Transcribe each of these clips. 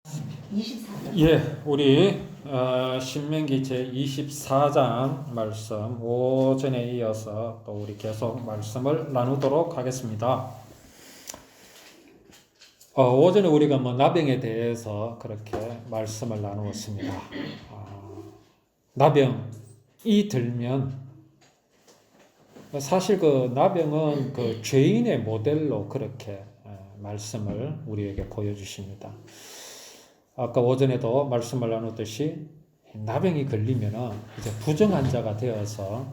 24장. 예, 우리 신명기 제 24장 말씀 오전에 이어서 또 우리 계속 말씀을 나누도록 하겠습니다. 오전에 우리가 나병에 대해서 그렇게 말씀을 나누었습니다. 나병이 들면 사실 그 나병은 그 죄인의 모델로 그렇게 말씀을 우리에게 보여주십니다. 아까 오전에도 말씀을 나눴듯이 나병이 걸리면은 이제 부정한 자가 되어서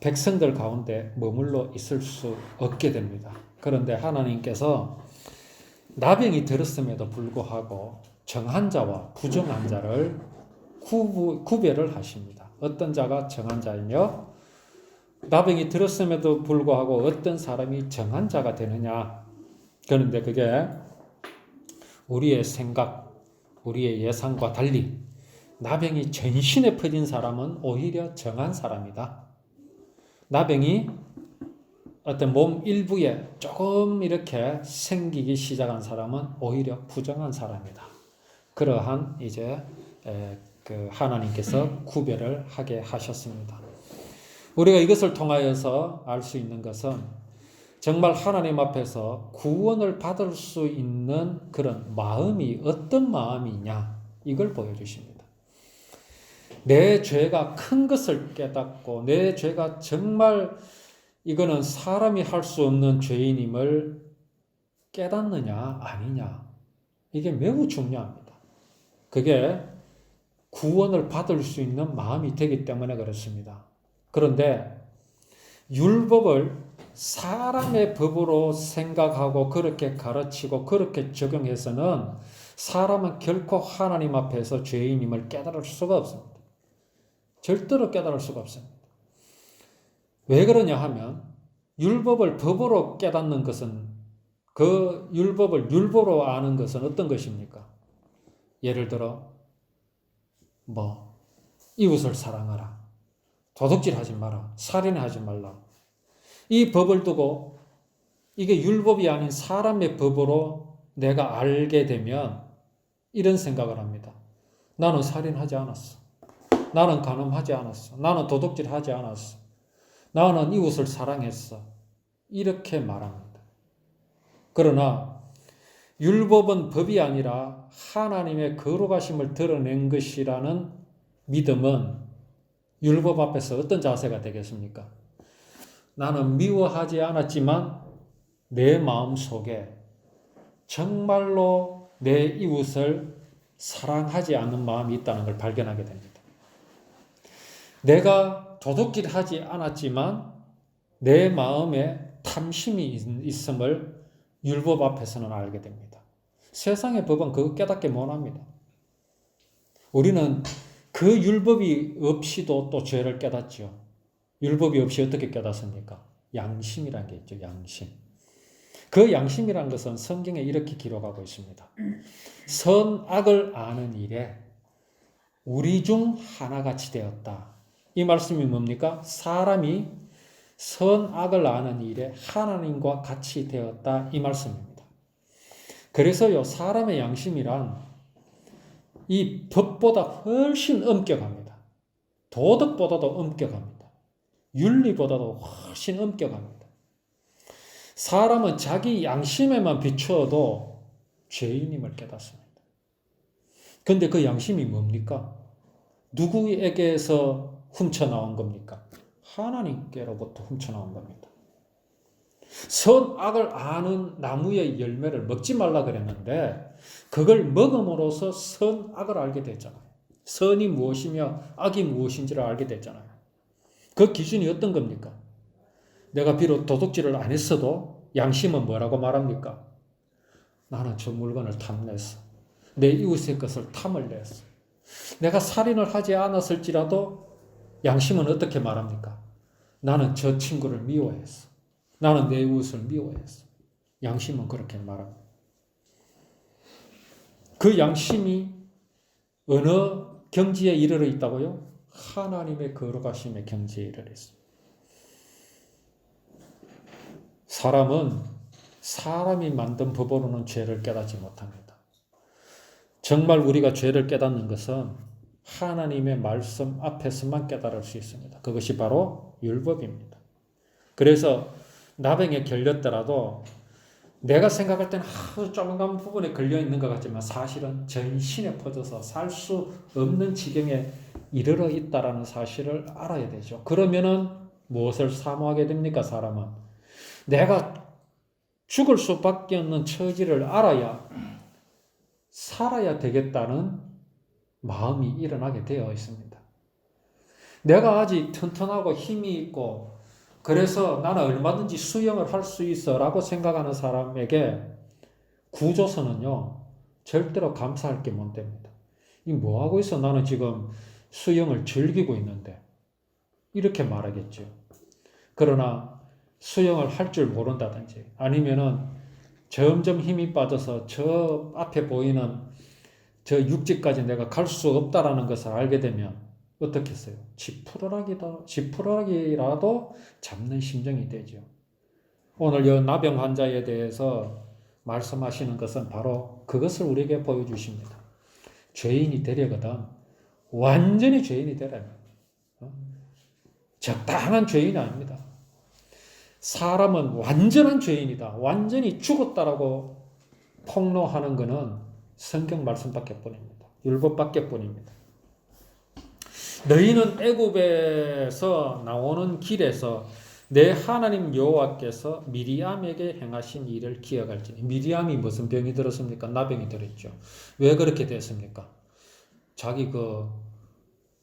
백성들 가운데 머물러 있을 수 없게 됩니다. 그런데 하나님께서 나병이 들었음에도 불구하고 정한 자와 부정한 자를 구별을 하십니다. 어떤 자가 정한 자이며 나병이 들었음에도 불구하고 어떤 사람이 정한 자가 되느냐. 그런데 그게 우리의 생각, 우리의 예상과 달리 나병이 전신에 퍼진 사람은 오히려 정한 사람이다. 나병이 어떤 몸 일부에 조금 이렇게 생기기 시작한 사람은 오히려 부정한 사람이다. 그러한 이제 그 하나님께서 구별을 하게 하셨습니다. 우리가 이것을 통하여서 알 수 있는 것은 정말 하나님 앞에서 구원을 받을 수 있는 그런 마음이 어떤 마음이냐 이걸 보여주십니다. 내 죄가 큰 것을 깨닫고 내 죄가 정말 이거는 사람이 할 수 없는 죄인임을 깨닫느냐 아니냐 이게 매우 중요합니다. 그게 구원을 받을 수 있는 마음이 되기 때문에 그렇습니다. 그런데 율법을 사람의 법으로 생각하고 그렇게 가르치고 그렇게 적용해서는 사람은 결코 하나님 앞에서 죄인임을 깨달을 수가 없습니다. 절대로 깨달을 수가 없습니다. 왜 그러냐 하면 율법을 법으로 깨닫는 것은 그 율법을 율법으로 아는 것은 어떤 것입니까? 예를 들어 이웃을 사랑하라, 도둑질하지 마라, 살인하지 말라. 이 법을 두고 이게 율법이 아닌 사람의 법으로 내가 알게 되면 이런 생각을 합니다. 나는 살인하지 않았어. 나는 간음하지 않았어. 나는 도둑질하지 않았어. 나는 이웃을 사랑했어. 이렇게 말합니다. 그러나 율법은 법이 아니라 하나님의 거룩하심을 드러낸 것이라는 믿음은 율법 앞에서 어떤 자세가 되겠습니까? 나는 미워하지 않았지만 내 마음속에 정말로 내 이웃을 사랑하지 않는 마음이 있다는 걸 발견하게 됩니다. 내가 도둑질하지 않았지만 내 마음에 탐심이 있음을 율법 앞에서는 알게 됩니다. 세상의 법은 그거 깨닫게 못합니다. 우리는 그 율법이 없이도 또 죄를 깨닫죠. 율법이 없이 어떻게 깨닫습니까? 양심이라는 게 있죠. 양심. 그 양심이라는 것은 성경에 이렇게 기록하고 있습니다. 선악을 아는 일에 우리 중 하나같이 되었다. 이 말씀이 뭡니까? 사람이 선악을 아는 일에 하나님과 같이 되었다. 이 말씀입니다. 그래서요, 사람의 양심이란 이 법보다 훨씬 엄격합니다. 도덕보다도 엄격합니다. 윤리보다도 훨씬 엄격합니다. 사람은 자기 양심에만 비추어도 죄인임을 깨닫습니다. 그런데 그 양심이 뭡니까? 누구에게서 훔쳐나온 겁니까? 하나님께로부터 훔쳐나온 겁니다. 선악을 아는 나무의 열매를 먹지 말라 그랬는데 그걸 먹음으로써 선악을 알게 됐잖아요. 선이 무엇이며 악이 무엇인지를 알게 됐잖아요. 그 기준이 어떤 겁니까? 내가 비록 도둑질을 안 했어도 양심은 뭐라고 말합니까? 나는 저 물건을 탐냈어. 내 이웃의 것을 탐을 냈어. 내가 살인을 하지 않았을지라도 양심은 어떻게 말합니까? 나는 저 친구를 미워했어. 나는 내 이웃을 미워했어. 양심은 그렇게 말합니다. 그 양심이 어느 경지에 이르러 있다고요? 하나님의 거룩하심의 경지에 이르렀습니다. 사람은 사람이 만든 법으로는 죄를 깨닫지 못합니다. 정말 우리가 죄를 깨닫는 것은 하나님의 말씀 앞에서만 깨달을 수 있습니다. 그것이 바로 율법입니다. 그래서 나병에 걸렸더라도 내가 생각할 때는 아주 조금만 부분에 걸려 있는 것 같지만 사실은 전신에 퍼져서 살 수 없는 지경에 이르러 있다라는 사실을 알아야 되죠. 그러면은 무엇을 사모하게 됩니까, 사람은? 내가 죽을 수밖에 없는 처지를 알아야 살아야 되겠다는 마음이 일어나게 되어 있습니다. 내가 아직 튼튼하고 힘이 있고 그래서 나는 얼마든지 수영을 할 수 있어 라고 생각하는 사람에게 구조선은요 절대로 감사할 게 못 됩니다. 이 뭐하고 있어? 나는 지금 수영을 즐기고 있는데 이렇게 말하겠죠. 그러나 수영을 할 줄 모른다든지 아니면은 점점 힘이 빠져서 저 앞에 보이는 저 육지까지 내가 갈 수 없다라는 것을 알게 되면 어떻게 했어요? 지푸라기라도 잡는 심정이 되죠. 오늘 이 나병 환자에 대해서 말씀하시는 것은 바로 그것을 우리에게 보여주십니다. 죄인이 되려거든 완전히 죄인이 되라는 적당한 죄인이 아닙니다. 사람은 완전한 죄인이다. 완전히 죽었다라고 폭로하는 것은 성경 말씀밖에 뿐입니다. 율법밖에 뿐입니다. 너희는 애굽에서 나오는 길에서 내 하나님 여호와께서 미리암에게 행하신 일을 기억할지니. 미리암이 무슨 병이 들었습니까? 나병이 들었죠. 왜 그렇게 됐습니까? 자기 그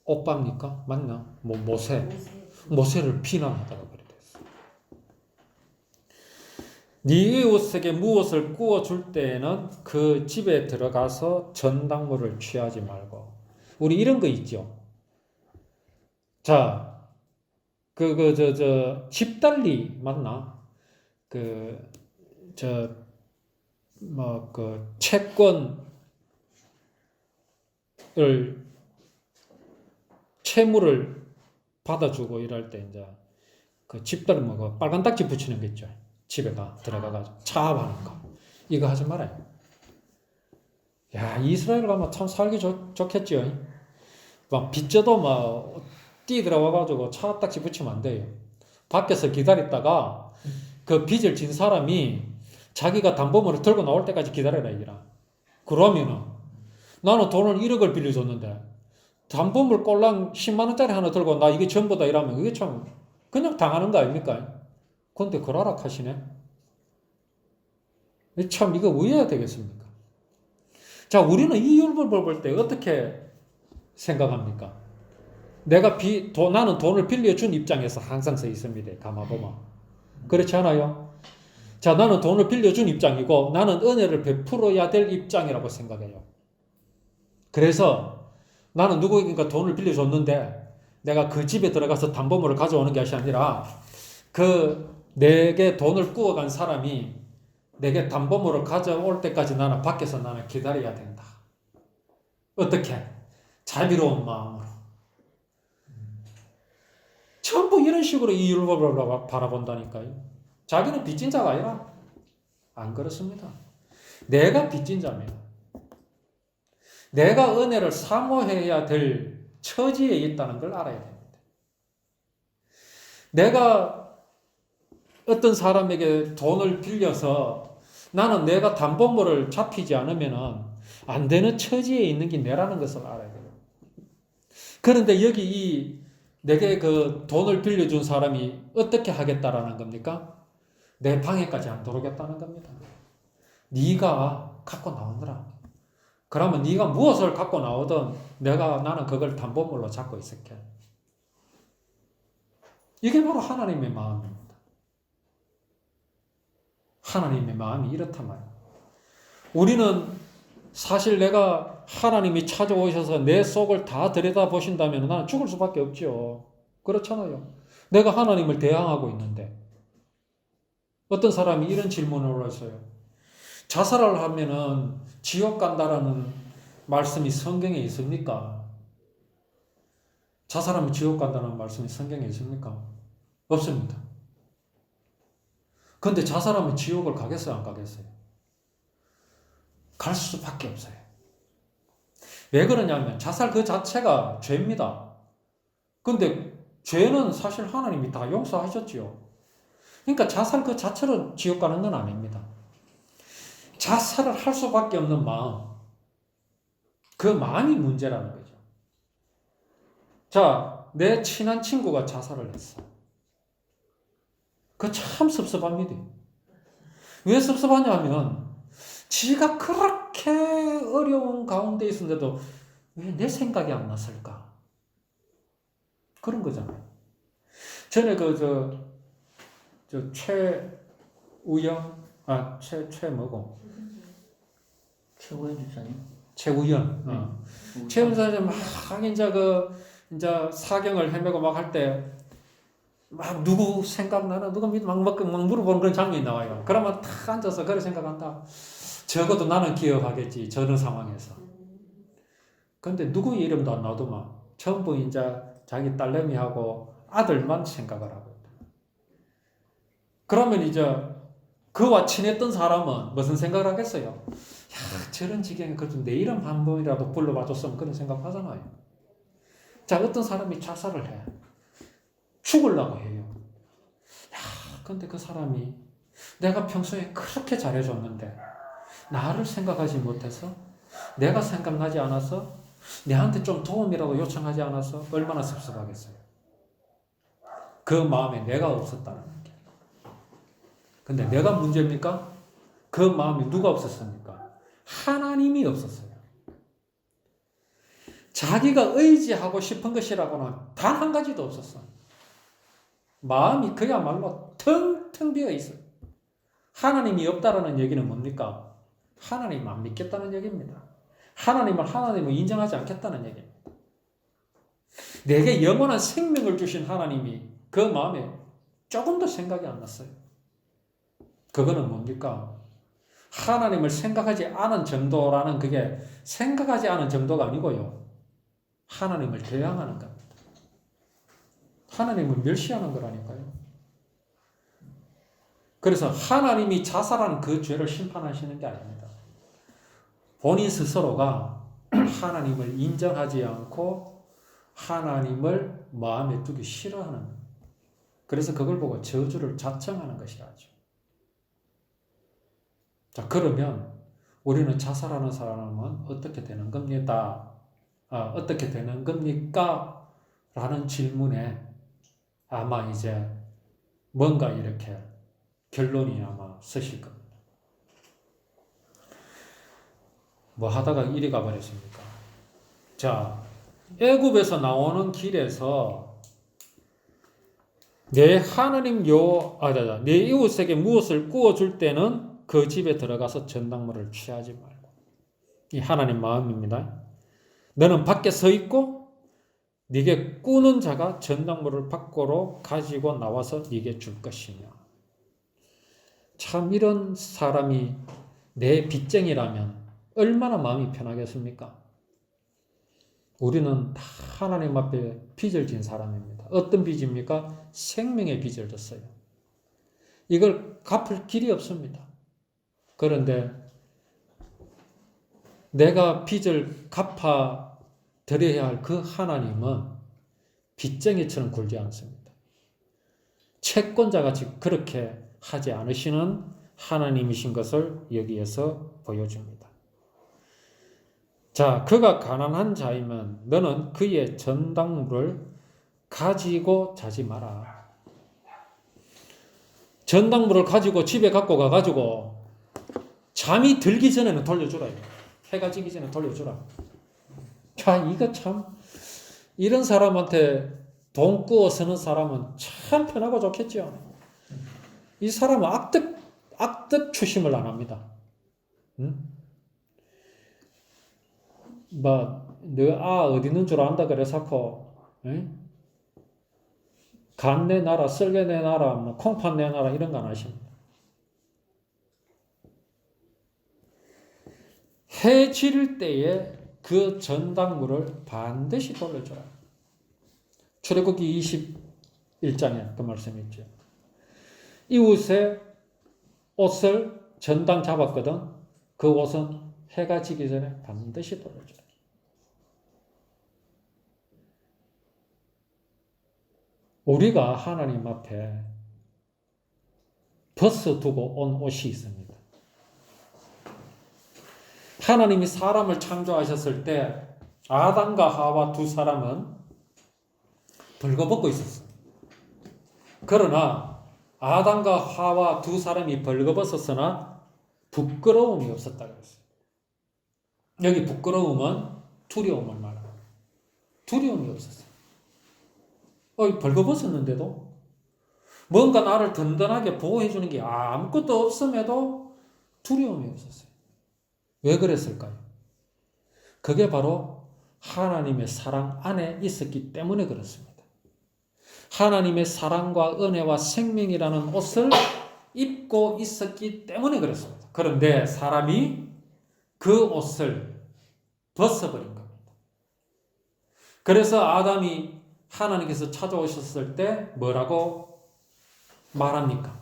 오빠입니까? 맞나? 모세를 비난하다가 그래 됐어. 네 이웃에게 무엇을 구워 줄 때에는 그 집에 들어가서 전당물을 취하지 말고. 우리 이런 거 있죠. 자, 집달리 맞나? 채권을, 채무를 받아주고 이럴 때, 이제, 그 집달리 빨간 딱지 붙이는 거 있죠. 집에 들어가가지고 차압하는 거. 이거 하지 말아요. 야, 이스라엘 가면 참 살기 좋겠지요. 막 빚져도 막, 뛰 들어와가지고 차딱지 붙이면 안 돼요. 밖에서 기다렸다가 그 빚을 진 사람이 자기가 담보물을 들고 나올 때까지 기다려라 이기라. 그러면은 나는 돈을 1억을 빌려줬는데 담보물 꼴랑 10만 원짜리 하나 들고 나 이게 전부다 이러면 이게 참 그냥 당하는 거 아닙니까? 근데 그러라 하시네. 참 이거 왜 해야 되겠습니까? 자, 우리는 이 율법을 볼 때 어떻게 생각합니까? 나는 돈을 빌려준 입장에서 항상 서 있습니다. 가마보마. 그렇지 않아요? 자, 나는 돈을 빌려준 입장이고 나는 은혜를 베풀어야 될 입장이라고 생각해요. 그래서 나는 누구에게 돈을 빌려줬는데 내가 그 집에 들어가서 담보물을 가져오는 것이 아니라 내게 돈을 구워간 사람이 내게 담보물을 가져올 때까지 나는 밖에서 나는 기다려야 된다. 어떻게? 자비로운 마음으로. 전부 이런 식으로 이 율법을 바라본다니까요. 자기는 빚진 자가 아니라 안 그렇습니다. 내가 빚진 자입니다. 내가 은혜를 사모해야 될 처지에 있다는 걸 알아야 됩니다. 내가 어떤 사람에게 돈을 빌려서 나는 내가 담보물을 잡히지 않으면 안 되는 처지에 있는 게 내라는 것을 알아야 돼요. 그런데 여기 내게 그 돈을 빌려준 사람이 어떻게 하겠다라는 겁니까? 내 방에까지 안 들어오겠다는 겁니다. 네가 갖고 나오느라. 그러면 네가 무엇을 갖고 나오든 나는 그걸 담보물로 잡고 있을게. 이게 바로 하나님의 마음입니다. 하나님의 마음이 이렇단 말이에요. 우리는 사실 내가 하나님이 찾아오셔서 내 속을 다 들여다보신다면 나는 죽을 수밖에 없죠. 그렇잖아요. 내가 하나님을 대항하고 있는데 어떤 사람이 이런 질문을 했어요. 자살을 하면은 지옥 간다라는 말씀이 성경에 있습니까? 자살하면 지옥 간다는 말씀이 성경에 있습니까? 없습니다. 그런데 자살하면 지옥을 가겠어요? 안 가겠어요? 갈 수밖에 없어요. 왜 그러냐면 자살 그 자체가 죄입니다. 근데 죄는 사실 하나님이 다 용서하셨지요. 그러니까 자살 그 자체로 지옥 가는 건 아닙니다. 자살을 할 수밖에 없는 마음, 그 마음이 문제라는 거죠. 자, 내 친한 친구가 자살을 했어. 그거 참 섭섭합니다. 왜 섭섭하냐면 지가 그렇게 어려운 가운데 있었는데도 왜 내 생각이 안 났을까? 그런 거잖아요. 전에 최우영, 뭐고? 최고의 주사님? 최우연. 최우연 막, 이제 사경을 헤매고 막 할 때, 막 누구 생각나나? 누가 막 물어보는 그런 장면이 나와요. 그러면 탁 앉아서 그래 생각한다. 적어도 나는 기억하겠지. 저런 상황에서. 근데 누구 이름도 안 나오더만. 전부 이제 자기 딸내미하고 아들만 생각을 하고. 그러면 이제 그와 친했던 사람은 무슨 생각을 하겠어요? 야, 저런 지경에 그래도 내 이름 한 번이라도 불러봐줬으면 그런 생각 하잖아요. 자, 어떤 사람이 자살을 해. 죽으려고 해요. 야, 근데 그 사람이 내가 평소에 그렇게 잘해줬는데 나를 생각하지 못해서 내가 생각나지 않아서 내한테 좀 도움이라도 요청하지 않아서 얼마나 섭섭하겠어요. 그 마음에 내가 없었다는 게. 근데 내가 문제입니까? 그 마음에 누가 없었습니까? 하나님이 없었어요. 자기가 의지하고 싶은 것이라고는 단 한 가지도 없었어. 마음이 그야말로 텅텅 비어 있어요. 하나님이 없다라는 얘기는 뭡니까? 하나님 안 믿겠다는 얘기입니다. 하나님을 인정하지 않겠다는 얘기입니다. 내게 영원한 생명을 주신 하나님이 그 마음에 조금도 생각이 안 났어요. 그거는 뭡니까? 하나님을 생각하지 않은 정도라는 그게 생각하지 않은 정도가 아니고요. 하나님을 대항하는 겁니다. 하나님을 멸시하는 거라니까요. 그래서 하나님이 자살한 그 죄를 심판하시는 게 아닙니다. 본인 스스로가 하나님을 인정하지 않고 하나님을 마음에 두기 싫어하는, 그래서 그걸 보고 저주를 자청하는 것이라죠. 자, 그러면 우리는 자살하는 사람은 어떻게 되는 겁니다? 어떻게 되는 겁니까? 라는 질문에 아마 이제 뭔가 이렇게 결론이 아마 쓰실 겁니다. 뭐 하다가 이리 가버렸습니까? 자, 애굽에서 나오는 길에서 내 하나님 내 이웃에게 무엇을 구워줄 때는 그 집에 들어가서 전당물을 취하지 말고. 이 하나님 마음입니다. 너는 밖에 서 있고 네게 꾸는 자가 전당물을 밖으로 가지고 나와서 네게 줄 것이며. 참 이런 사람이 내 빚쟁이라면 얼마나 마음이 편하겠습니까? 우리는 다 하나님 앞에 빚을 진 사람입니다. 어떤 빚입니까? 생명의 빚을 졌어요. 이걸 갚을 길이 없습니다. 그런데 내가 빚을 갚아 드려야 할 그 하나님은 빚쟁이처럼 굴지 않습니다. 채권자같이 그렇게 하지 않으시는 하나님이신 것을 여기에서 보여줍니다. 자, 그가 가난한 자이면 너는 그의 전당물을 가지고 자지 마라. 전당물을 가지고 집에 갖고 가가지고 잠이 들기 전에는 돌려주라. 해가 지기 전에 돌려주라. 자, 이거 참, 이런 사람한테 돈 꾸어 쓰는 사람은 참 편하고 좋겠죠. 이 사람은 악덕 추심을 안 합니다. 응? 너 어디 있는 줄 안다 그래서고, 간 내놔라, 썰개 내놔라, 뭐 콩팥 내놔라 이런 거 안 하십니다. 해 질 때에 그 전당물을 반드시 돌려줘라. 출애굽기 21장에 그 말씀이 있죠. 이웃의 옷을 전당 잡았거든. 그 옷은 해가 지기 전에 반드시 돌려줘라. 우리가 하나님 앞에 벗어두고 온 옷이 있습니다. 하나님이 사람을 창조하셨을 때 아담과 하와 두 사람은 벌거벗고 있었어요. 그러나 아담과 하와 두 사람이 벌거벗었으나 부끄러움이 없었다 그랬어요. 여기 부끄러움은 두려움을 말합니다. 두려움이 없었어요. 벌거벗었는데도 뭔가 나를 든든하게 보호해주는 게 아무것도 없음에도 두려움이 없었어요. 왜 그랬을까요? 그게 바로 하나님의 사랑 안에 있었기 때문에 그렇습니다. 하나님의 사랑과 은혜와 생명이라는 옷을 입고 있었기 때문에 그렇습니다. 그런데 사람이 그 옷을 벗어버린 겁니다. 그래서 아담이 하나님께서 찾아오셨을 때 뭐라고 말합니까?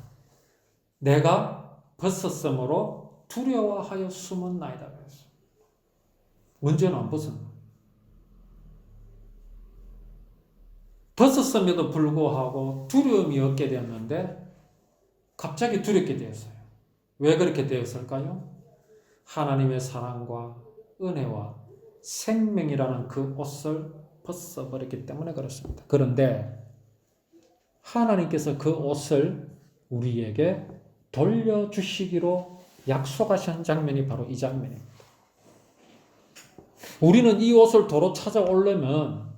내가 벗었으므로 두려워하여 숨었나이다 그랬어요. 문제는 안 벗었나? 벗었음에도 불구하고 두려움이 없게 되었는데 갑자기 두렵게 되었어요. 왜 그렇게 되었을까요? 하나님의 사랑과 은혜와 생명이라는 그 옷을 벗어버렸기 때문에 그렇습니다. 그런데 하나님께서 그 옷을 우리에게 돌려주시기로 약속하신 장면이 바로 이 장면입니다. 우리는 이 옷을 도로 찾아오려면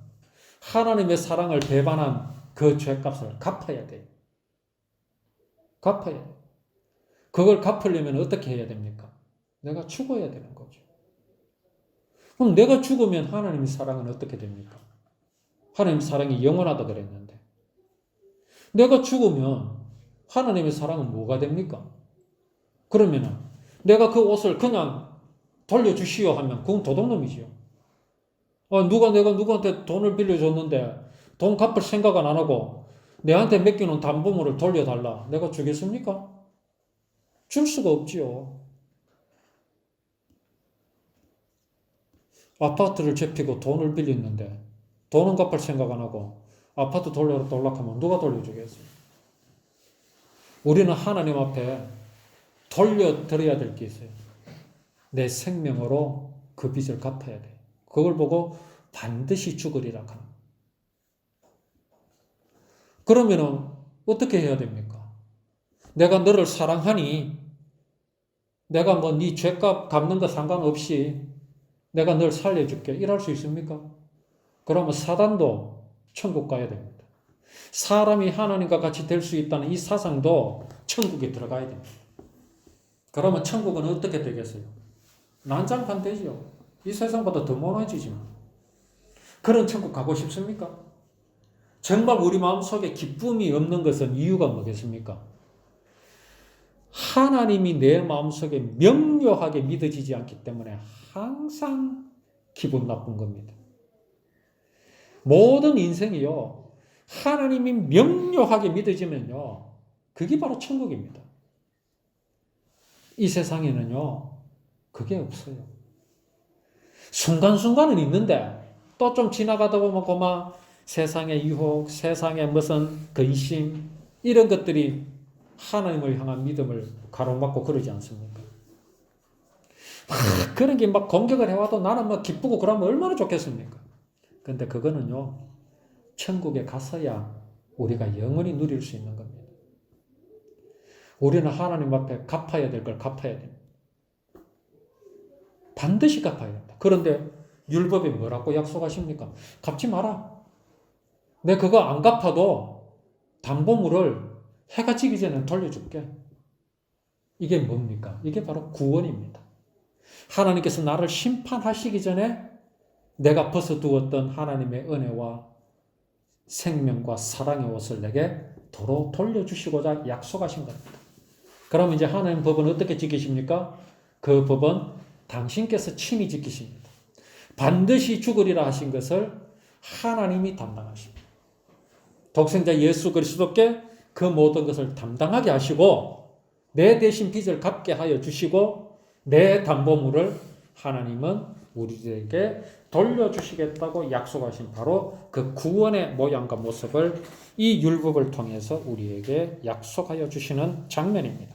하나님의 사랑을 배반한 그 죄값을 갚아야 돼요. 갚아야 돼요. 그걸 갚으려면 어떻게 해야 됩니까? 내가 죽어야 되는 거죠. 그럼 내가 죽으면 하나님의 사랑은 어떻게 됩니까? 하나님의 사랑이 영원하다 그랬는데 내가 죽으면 하나님의 사랑은 뭐가 됩니까? 그러면은 내가 그 옷을 그냥 돌려주시오 하면 그건 도둑놈이지요. 누가 내가 누구한테 돈을 빌려줬는데 돈 갚을 생각은 안 하고 내한테 맡기는 담보물을 돌려달라. 내가 주겠습니까? 줄 수가 없지요. 아파트를 접히고 돈을 빌렸는데 돈은 갚을 생각 안 하고 아파트 돌려달라고 하면 누가 돌려주겠어요? 우리는 하나님 앞에 돌려드려야 될 게 있어요. 내 생명으로 그 빚을 갚아야 돼. 그걸 보고 반드시 죽으리라 하는. 그러면은 어떻게 해야 됩니까? 내가 너를 사랑하니 내가 뭐 네 죄값 갚는 거 상관없이 내가 널 살려줄게. 이럴 수 있습니까? 그러면 사단도 천국 가야 됩니다. 사람이 하나님과 같이 될 수 있다는 이 사상도 천국에 들어가야 됩니다. 그러면 천국은 어떻게 되겠어요? 난장판 되지요. 이 세상보다 더 무너지지만. 그런 천국 가고 싶습니까? 정말 우리 마음속에 기쁨이 없는 것은 이유가 뭐겠습니까? 하나님이 내 마음속에 명료하게 믿어지지 않기 때문에 항상 기분 나쁜 겁니다. 모든 인생이요, 하나님이 명료하게 믿어지면요, 그게 바로 천국입니다. 이 세상에는요, 그게 없어요. 순간순간은 있는데, 또 좀 지나가다 보면 그만 세상의 유혹, 세상의 무슨 근심, 이런 것들이 하나님을 향한 믿음을 가로막고 그러지 않습니까? 그런 게 막 공격을 해와도 나는 막 기쁘고 그러면 얼마나 좋겠습니까? 근데 그거는요, 천국에 가서야 우리가 영원히 누릴 수 있는 겁니다. 우리는 하나님 앞에 갚아야 될 걸 갚아야 됩니다. 반드시 갚아야 됩니다. 그런데 율법에 뭐라고 약속하십니까? 갚지 마라. 내 그거 안 갚아도 담보물을 해가 지기 전에 돌려줄게. 이게 뭡니까? 이게 바로 구원입니다. 하나님께서 나를 심판하시기 전에 내가 벗어두었던 하나님의 은혜와 생명과 사랑의 옷을 내게 도로 돌려주시고자 약속하신 겁니다. 그러면 이제 하나님 법은 어떻게 지키십니까? 그 법은 당신께서 친히 지키십니다. 반드시 죽으리라 하신 것을 하나님이 담당하십니다. 독생자 예수 그리스도께 그 모든 것을 담당하게 하시고 내 대신 빚을 갚게 하여 주시고 내 담보물을 하나님은 우리에게 돌려주시겠다고 약속하신 바로 그 구원의 모양과 모습을 이 율법을 통해서 우리에게 약속하여 주시는 장면입니다.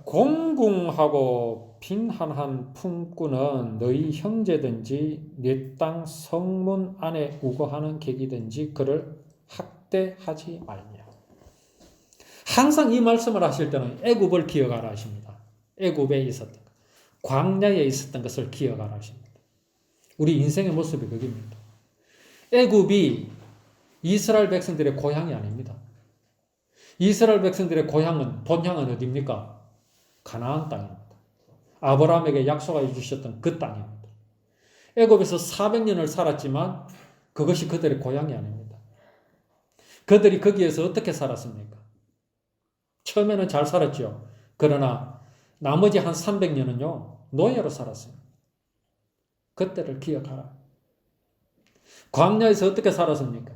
공궁하고 빈한한 품꾼은 너희 형제든지 네 땅 성문 안에 우거하는 객이든지 그를 학대하지 말며. 항상 이 말씀을 하실 때는 애굽을 기억하라 하십니다. 애굽에 있었던 것, 광야에 있었던 것을 기억하라 하십니다. 우리 인생의 모습이 그겁니다. 애굽이 이스라엘 백성들의 고향이 아닙니다. 이스라엘 백성들의 고향은 본향은 어디입니까? 가나안 땅입니다. 아브라함에게 약속하여 주셨던 그 땅입니다. 애굽에서 400년을 살았지만 그것이 그들의 고향이 아닙니다. 그들이 거기에서 어떻게 살았습니까? 처음에는 잘 살았죠. 그러나 나머지 한 300년은요, 노예로 살았어요. 그때를 기억하라. 광야에서 어떻게 살았습니까?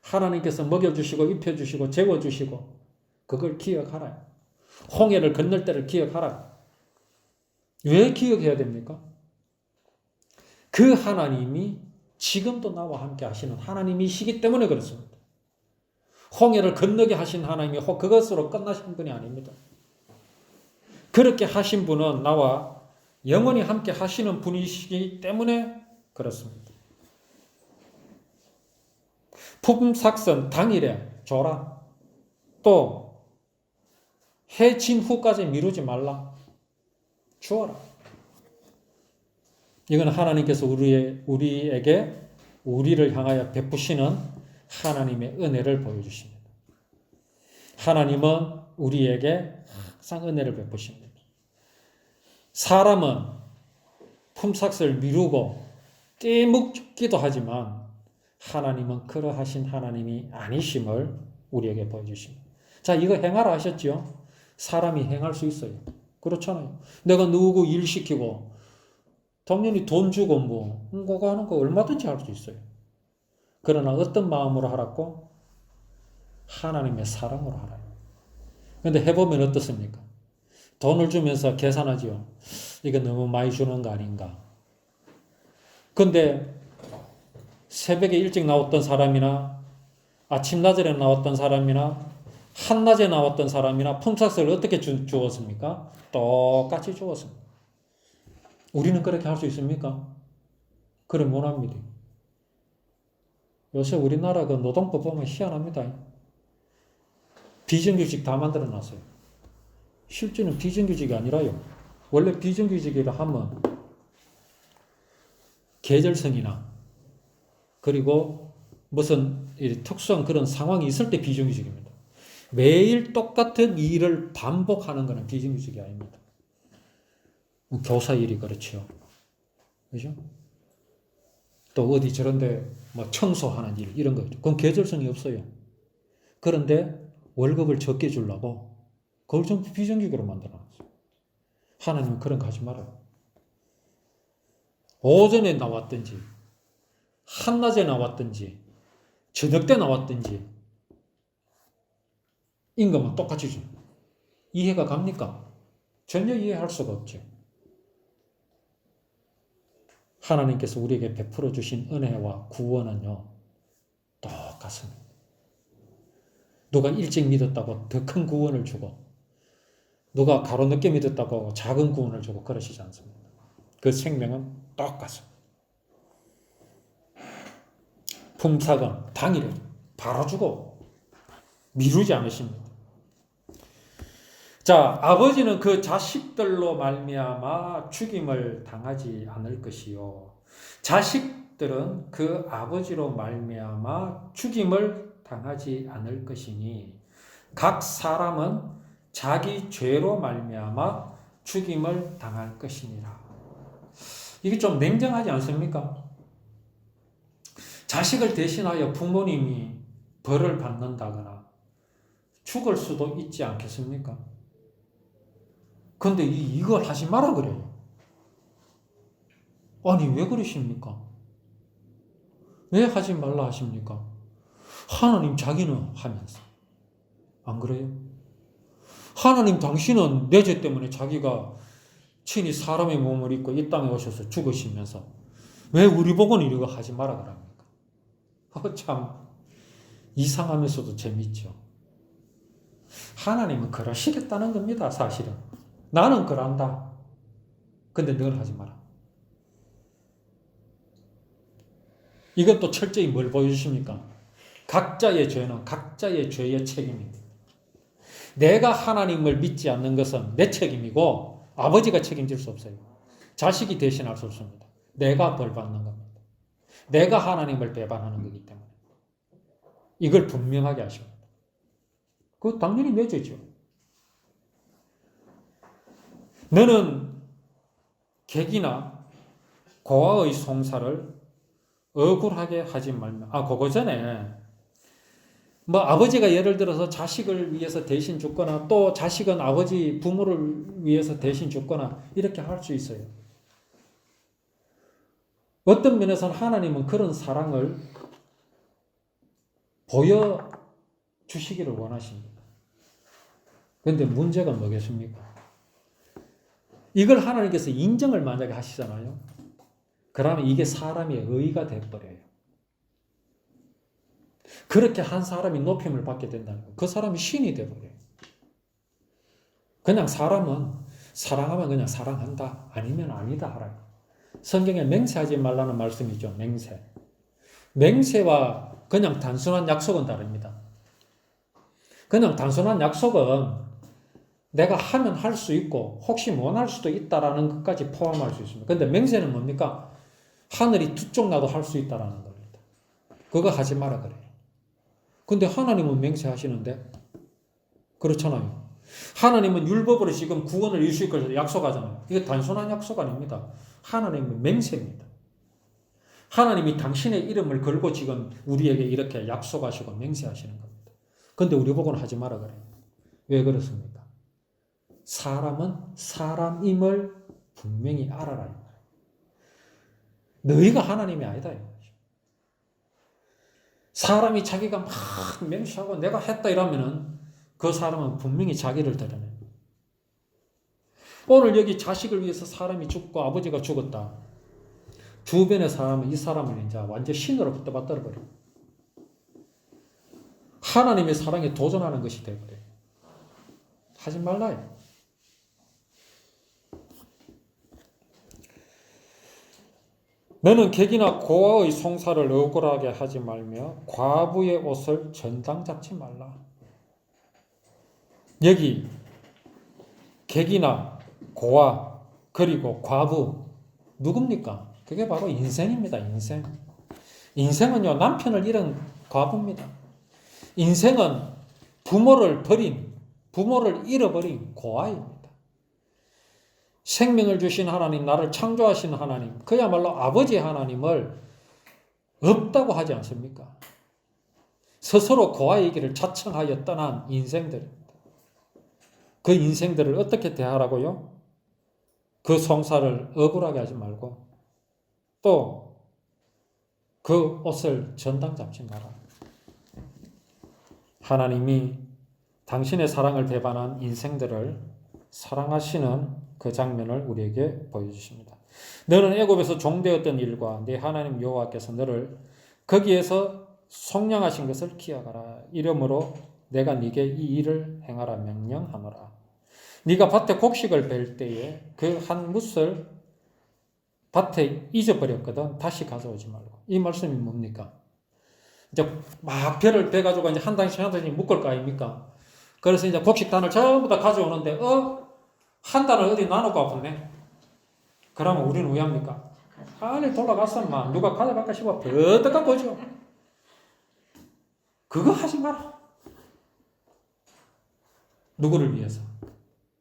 하나님께서 먹여주시고 입혀주시고 재워주시고 그걸 기억하라. 홍해를 건널 때를 기억하라. 왜 기억해야 됩니까? 그 하나님이 지금도 나와 함께 하시는 하나님이시기 때문에 그렇습니다. 홍해를 건너게 하신 하나님이 그것으로 끝나신 분이 아닙니다. 그렇게 하신 분은 나와 영원히 함께 하시는 분이시기 때문에 그렇습니다. 품삯은 당일에 줘라. 또 해 진 후까지 미루지 말라. 주어라. 이건 하나님께서 우리에게 우리를 향하여 베푸시는 하나님의 은혜를 보여주십니다. 하나님은 우리에게 항상 은혜를 베푸십니다. 사람은 품삯을 미루고 떼먹기도 하지만 하나님은 그러하신 하나님이 아니심을 우리에게 보여주십니다. 자, 이거 행하라 하셨죠? 사람이 행할 수 있어요. 그렇잖아요. 내가 누구 일 시키고 당연히 돈 주고 그거 하는 거 얼마든지 할 수 있어요. 그러나 어떤 마음으로 하라고? 하나님의 사랑으로 하라요. 그런데 해보면 어떻습니까? 돈을 주면서 계산하죠. 이거 너무 많이 주는 거 아닌가? 근데 새벽에 일찍 나왔던 사람이나 아침 낮에 나왔던 사람이나 한낮에 나왔던 사람이나 품삯을 어떻게 주었습니까? 똑같이 주었습니다. 우리는 그렇게 할 수 있습니까? 그래 못합니다. 요새 우리나라 그 노동법 보면 희한합니다. 비정규직 다 만들어 놨어요. 실제는 비정규직이 아니라요. 원래 비정규직이라 하면 계절성이나 그리고 무슨 특수한 그런 상황이 있을 때 비정규직입니다. 매일 똑같은 일을 반복하는 것은 비정규직이 아닙니다. 교사 일이 그렇죠. 그죠? 또 어디 저런데 뭐 청소하는 일 이런 거 그건 계절성이 없어요. 그런데 월급을 적게 주려고 그걸 좀 비정규직으로 만들어놨어요. 하나님은 그런 거 하지 말아요. 오전에 나왔든지 한낮에 나왔든지 저녁 때 나왔든지 임금은 똑같이 줘. 이해가 갑니까? 전혀 이해할 수가 없죠. 하나님께서 우리에게 베풀어 주신 은혜와 구원은요, 똑같습니다. 누가 일찍 믿었다고 더 큰 구원을 주고, 누가 가로 늦게 믿었다고 작은 구원을 주고 그러시지 않습니다. 그 생명은 똑같습니다. 품삯은 당일에 바로 주고 미루지 않으십니다. 자, 아버지는 그 자식들로 말미암아 죽임을 당하지 않을 것이요. 자식들은 그 아버지로 말미암아 죽임을 당하지 않을 것이니 각 사람은 자기 죄로 말미암아 죽임을 당할 것이니라. 이게 좀 냉정하지 않습니까? 자식을 대신하여 부모님이 벌을 받는다거나 죽을 수도 있지 않겠습니까? 근데 이걸 하지 마라 그래요. 아니 왜 그러십니까? 왜 하지 말라 하십니까? 하나님 자기는 하면서 안 그래요? 하나님 당신은 내 죄 때문에 자기가 친히 사람의 몸을 입고 이 땅에 오셔서 죽으시면서 왜 우리 보고는 이거 하지 마라 그럽니까? 참 이상하면서도 재밌죠. 하나님은 그러시겠다는 겁니다. 사실은. 나는 그런다. 근데 넌 하지 마라. 이것도 철저히 뭘 보여주십니까? 각자의 죄는 각자의 죄의 책임입니다. 내가 하나님을 믿지 않는 것은 내 책임이고 아버지가 책임질 수 없어요. 자식이 대신할 수 없습니다. 내가 벌 받는 겁니다. 내가 하나님을 배반하는 거기 때문에. 이걸 분명하게 하십니다. 그거 당연히 내 죄죠. 너는 객이나 고아의 송사를 억울하게 하지 말며. 그거 전에 뭐 아버지가 예를 들어서 자식을 위해서 대신 죽거나 또 자식은 아버지 부모를 위해서 대신 죽거나 이렇게 할 수 있어요. 어떤 면에서는 하나님은 그런 사랑을 보여주시기를 원하십니다. 그런데 문제가 뭐겠습니까? 이걸 하나님께서 인정을 만약에 하시잖아요. 그러면 이게 사람의 의의가 되어버려요. 그렇게 한 사람이 높임을 받게 된다는 거예요. 그 사람이 신이 되어버려요. 그냥 사람은 사랑하면 그냥 사랑한다. 아니면 아니다 하라. 성경에 맹세하지 말라는 말씀이 있죠. 맹세. 맹세와 그냥 단순한 약속은 다릅니다. 그냥 단순한 약속은 내가 하면 할 수 있고 혹시 못 할 수도 있다라는 것까지 포함할 수 있습니다. 근데 맹세는 뭡니까? 하늘이 두 쪽 나도 할 수 있다라는 겁니다. 그거 하지 마라 그래요. 근데 하나님은 맹세하시는데 그렇잖아요. 하나님은 율법으로 지금 구원을 이루실 것을 약속하잖아요. 이게 단순한 약속 아닙니다. 하나님은 맹세입니다. 하나님이 당신의 이름을 걸고 지금 우리에게 이렇게 약속하시고 맹세하시는 겁니다. 근데 우리 보고는 하지 마라 그래요. 왜 그렇습니까? 사람은 사람임을 분명히 알아라. 너희가 하나님이 아니다. 사람이 자기가 막 맹세하고 내가 했다 이러면은 그 사람은 분명히 자기를 드러내요. 오늘 여기 자식을 위해서 사람이 죽고 아버지가 죽었다. 주변의 사람은 이 사람을 이제 완전 신으로부터 받들어버려요. 하나님의 사랑에 도전하는 것이 되어버려요. 하지 말라요. 너는 객이나 고아의 송사를 억울하게 하지 말며 과부의 옷을 전당 잡지 말라. 여기 객이나 고아 그리고 과부 누굽니까? 그게 바로 인생입니다. 인생. 인생은요 남편을 잃은 과부입니다. 인생은 부모를 잃어버린 고아입니다. 생명을 주신 하나님, 나를 창조하신 하나님, 그야말로 아버지 하나님을 없다고 하지 않습니까? 스스로 고아의 길을 자청하여 떠난 인생들입니다. 그 인생들을 어떻게 대하라고요? 그 송사를 억울하게 하지 말고 또 그 옷을 전당 잡지 마라. 하나님이 당신의 사랑을 배반한 인생들을 사랑하시는 그 장면을 우리에게 보여주십니다. 너는 애굽에서 종되었던 일과 네 하나님 여호와께서 너를 거기에서 속량하신 것을 기억하라. 이러므로 내가 네게 이 일을 행하라 명령하노라. 네가 밭에 곡식을 벨 때에 그 한 뭇을 밭에 잊어버렸거든 다시 가져오지 말고. 이 말씀이 뭡니까? 이제 막 벼를 베가지고 이제 한 단씩 한 단씩 묶을 거 아닙니까? 그래서 이제 곡식단을 전부 다 가져오는데 한 단을 어디 나눠고 아프네. 그러면 우리는 왜 합니까? 빨리 돌아갔으면 누가 가져갈까 싶어 버떡 갖고 오죠. 그거 하지 마라. 누구를 위해서?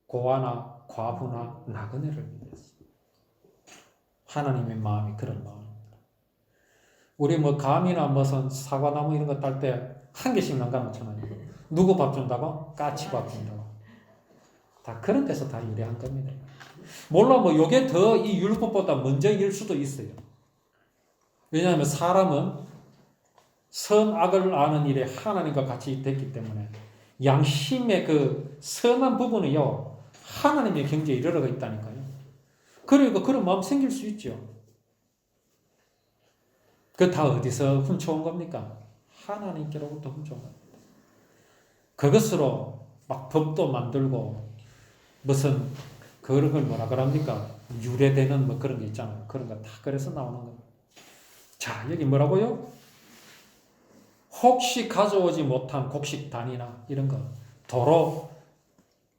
고아나 과부나 나그네를 위해서. 하나님의 마음이 그런 마음입니다. 우리 뭐 감이나 무슨 사과나무 이런 거 딸 때 한 개씩 남겨놓잖아요. 누구 밥 준다고? 까치 밥 준다고. 다 그런 데서 다 유래한 겁니다. 몰라 뭐 요게 더 이 율법보다 먼저일 수도 있어요. 왜냐하면 사람은 선악을 아는 일에 하나님과 같이 됐기 때문에 양심의 그 선한 부분이요 하나님의 경지에 이르러가 있다니까요. 그러니까 그런 마음 생길 수 있죠. 그 다 어디서 훔쳐온 겁니까? 하나님께로부터 훔쳐온 겁니다. 그것으로 막 법도 만들고 무슨 그런 걸 뭐라 그럽니까? 유래되는 뭐 그런 게 있잖아요. 그런 거 다 그래서 나오는 겁니다. 자, 여기 뭐라고요? 혹시 가져오지 못한 곡식 단이나 이런 거 도로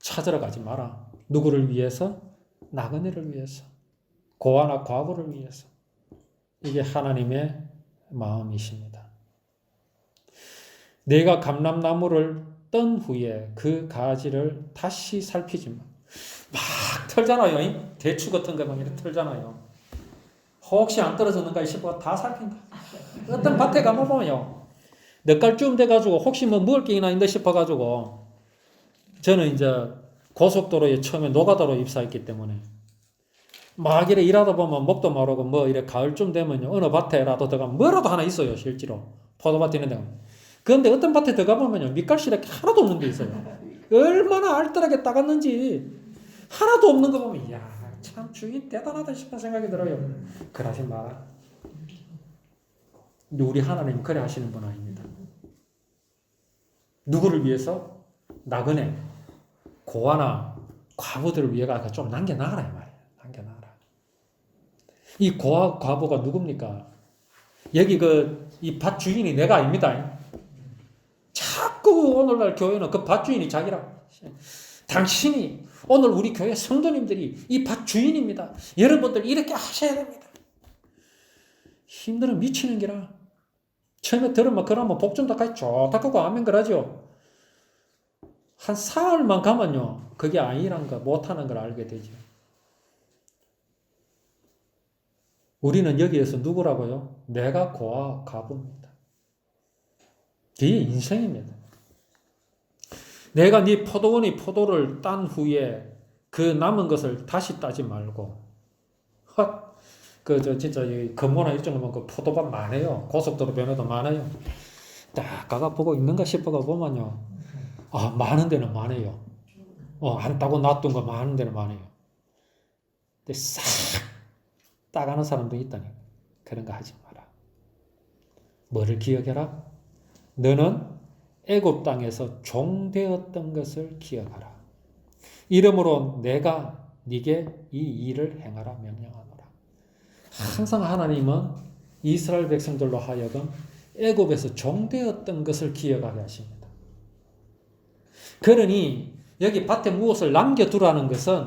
찾으러 가지 마라. 누구를 위해서? 나그네를 위해서. 고아나 과부를 위해서. 이게 하나님의 마음이십니다. 내가 감람나무를 떤 후에 그 가지를 다시 살피지 마. 막 털잖아요. 대추 같은 거 막 이렇게 털잖아요. 혹시 안 떨어졌는가 싶어 다 살핀다. 어떤 밭에 가보면요. 몇 갈쯤 돼가지고 혹시 뭐 먹을 게 있나 싶어가지고 저는 이제 고속도로에 처음에 노가다로 입사했기 때문에 막 이래 일하다 보면 먹도 마르고 뭐 이래 가을쯤 되면요. 어느 밭에라도 들어가면 뭐라도 하나 있어요. 실제로. 포도밭 있는 데. 그런데 어떤 밭에 들어가보면요. 밑갈실에 하나도 없는 데 있어요. 얼마나 알뜰하게 따갔는지 하나도 없는 거 보면 이야 참 주인 대단하다 싶은 생각이 들어요. 그러지 마라. 근데 우리 하나님 그래 하시는 분 아닙니다. 누구를 위해서? 나그네, 고아나 과부들을 위해가 좀 남겨놔라 이 말이에요. 남겨놔라. 이 고아 과부가 누굽니까? 여기 이 밭 주인이 내가 아닙니다. 자꾸 오늘날 교회는 그 밭 주인이 자기라. 당신이 오늘 우리 교회 성도님들이 이 밭 주인입니다. 여러분들 이렇게 하셔야 됩니다. 힘들어 미치는 게라. 처음에 들으면 그러면 복전도 같이 좋다 하고 아멘 그러죠. 한 사흘만 가면요. 그게 아니란 거 못하는 걸 알게 되죠. 우리는 여기에서 누구라고요? 내가 고아 과부입니다. 그게 인생입니다. 내가 네 포도원의 포도를 딴 후에 그 남은 것을 다시 따지 말고 진짜 이 금모나 일정을 보면 그 포도밭 많아요. 고속도로 변호도 많아요. 딱 가가 보고 있는가 싶어가 보면요. 아, 많은 데는 많아요. 안 따고 놔둔 거 많은 데는 많아요. 근데 싹 따가는 사람도 있다니. 그런 거 하지 마라. 뭐를 기억해라? 너는 애굽 땅에서 종되었던 것을 기억하라. 이러므로 내가 네게 이 일을 행하라 명령하노라. 항상 하나님은 이스라엘 백성들로 하여금 애굽에서 종되었던 것을 기억하게 하십니다. 그러니 여기 밭에 무엇을 남겨두라는 것은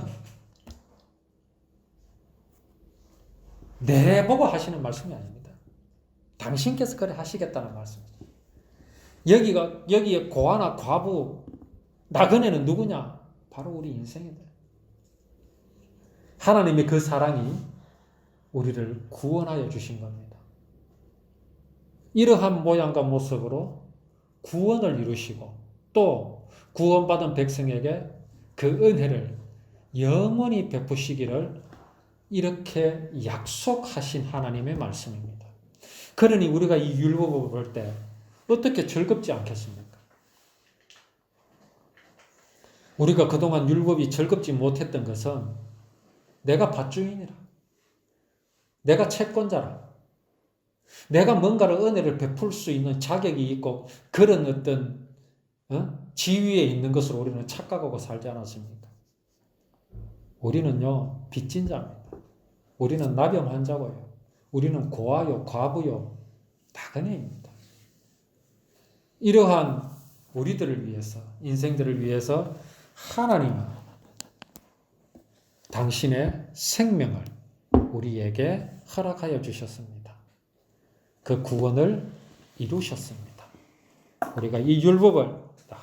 내보고 하시는 말씀이 아닙니다. 당신께서 그래 하시겠다는 말씀입니다. 여기에 고아나 과부, 나그네는 누구냐? 바로 우리 인생이다. 하나님의 그 사랑이 우리를 구원하여 주신 겁니다. 이러한 모양과 모습으로 구원을 이루시고 또 구원받은 백성에게 그 은혜를 영원히 베푸시기를 이렇게 약속하신 하나님의 말씀입니다. 그러니 우리가 이 율법을 볼 때 어떻게 즐겁지 않겠습니까? 우리가 그동안 율법이 즐겁지 못했던 것은 내가 밭주인이라, 내가 채권자라, 내가 뭔가를 은혜를 베풀 수 있는 자격이 있고 그런 어떤 지위에 있는 것으로 우리는 착각하고 살지 않았습니까? 우리는요 빚진 자입니다. 우리는 나병 환자고요. 우리는 고아요, 과부요, 나그네입니다. 이러한 우리들을 위해서, 인생들을 위해서 하나님은 당신의 생명을 우리에게 허락하여 주셨습니다. 그 구원을 이루셨습니다. 우리가 이 율법을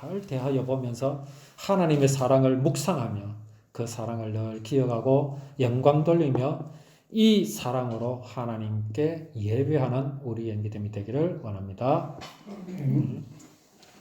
늘 대하여 보면서 하나님의 사랑을 묵상하며 그 사랑을 늘 기억하고 영광 돌리며 이 사랑으로 하나님께 예배하는 우리의 믿음이 되기를 원합니다.